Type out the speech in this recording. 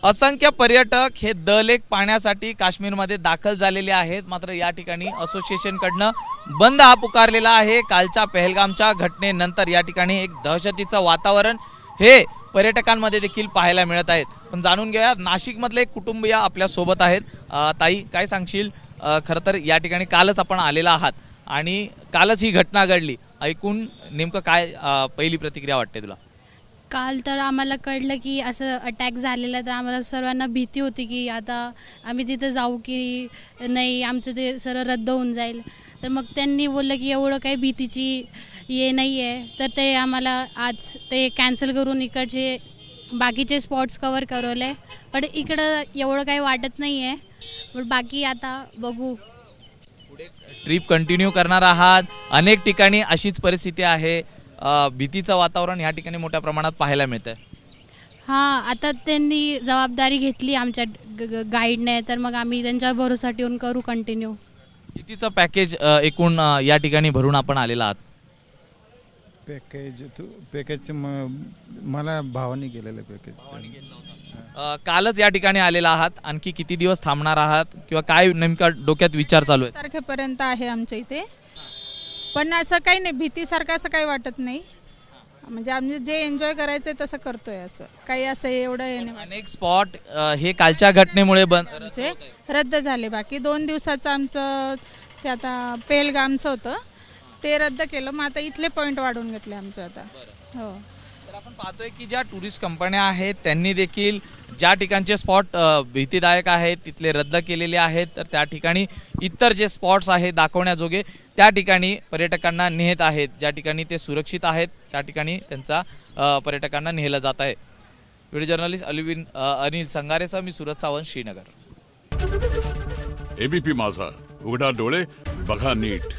असंख्य पर्यटक हे दल लेक पाहण्यासाठी काश्मीरमध्ये दाखल झालेले आहेत। मात्र या ठिकाणी असोसिएशनकडनं बंद हा पुकारलेला आहे। कालच्या पहलगामच्या घटनेनंतर या ठिकाणी एक दहशतीचं वातावरण हे पर्यटकांमध्ये देखील पाहायला मिळत आहेत। पण जाणून घेऊया, नाशिकमधले एक कुटुंबीय आपल्या सोबत आहेत। ताई, काय सांगशील? खरं तर या ठिकाणी कालच आपण आलेला आहात आणि कालच ही घटना घडली, ऐकून नेमकं काय पहिली प्रतिक्रिया वाटते तुला? काल तर आम्हाला कळलं की असं अटॅक झालेला, तर आम्हाला सर्वांना भीती होती की आता आम्ही तिथं जाऊ की नाही, आमचं ते सर्व रद्द होऊन जाईल। तर मग त्यांनी बोललं की एवढं काही भीतीची हे नाही आहे, तर ते आम्हाला आज ते कॅन्सल करून इकडचे बाकीचे स्पॉट्स कवर करवले। पण इकडं एवढं काही वाटत नाही आहे, पण बाकी आता बघू। ट्रिप कंटिन्यू करणार आहात? अनेक ठिकाणी अशीच परिस्थिती आहे, भीतीचं वातावरण या ठिकाणी मोठ्या प्रमाणात पाहायला मिळतंय। हां, आता त्यांनी जबाबदारी घेतली आमच्या गाईडने, तर मग आम्ही त्यांच्या भरोसा ठेवून करू कंटिन्यू। कितीचं पॅकेज एकूण या ठिकाणी भरून आपण आलेला आहात? पॅकेजचं मला भावाने केलेलं पॅकेज। कालच या ठिकाणी आलेला आहात, आणखी किती दिवस थांबणार आहात किंवा काय नेमका डोक्यात विचार चालू आहे? तारखेपर्यंत आहे आमच्या इथे, पण असं काही नाही, भीतीसारखं असं काही वाटत नाही। म्हणजे आम्ही जे एन्जॉय करायचंय तसं करतोय, असं काही असं एवढं हे नाही। अनेक स्पॉट हे कालच्या घटनेमुळे आमचे रद्द झाले। बाकी 2 दिवसाचं आमचं ते आता पेहलगामचं होतं, ते रद्द केलं। मग आता इथले पॉईंट वाढवून घेतले आमचं आता। हो, तर आपण पाहतोय की ज्या टुरिस्ट कंपन्या आहेत त्यांनी देखील ज्या ठिकाणचे स्पॉट भीतीदायक आहेत तिथले रद्द केलेले आहेत, तर त्या ठिकाणी इतर जे स्पॉट्स आहेत दाखवण्याजोगे त्या ठिकाणी पर्यटकांना नेत आहेत। ज्या ठिकाणी ते सुरक्षित आहेत त्या ठिकाणी त्यांचा पर्यटकांना नेलं जात आहे। व्हिडिओ जर्नलिस्ट अनिल संगारेसह मी सूरज सावंत, श्रीनगर। एबीपी माझा, उघडा डोळे बघा नीट।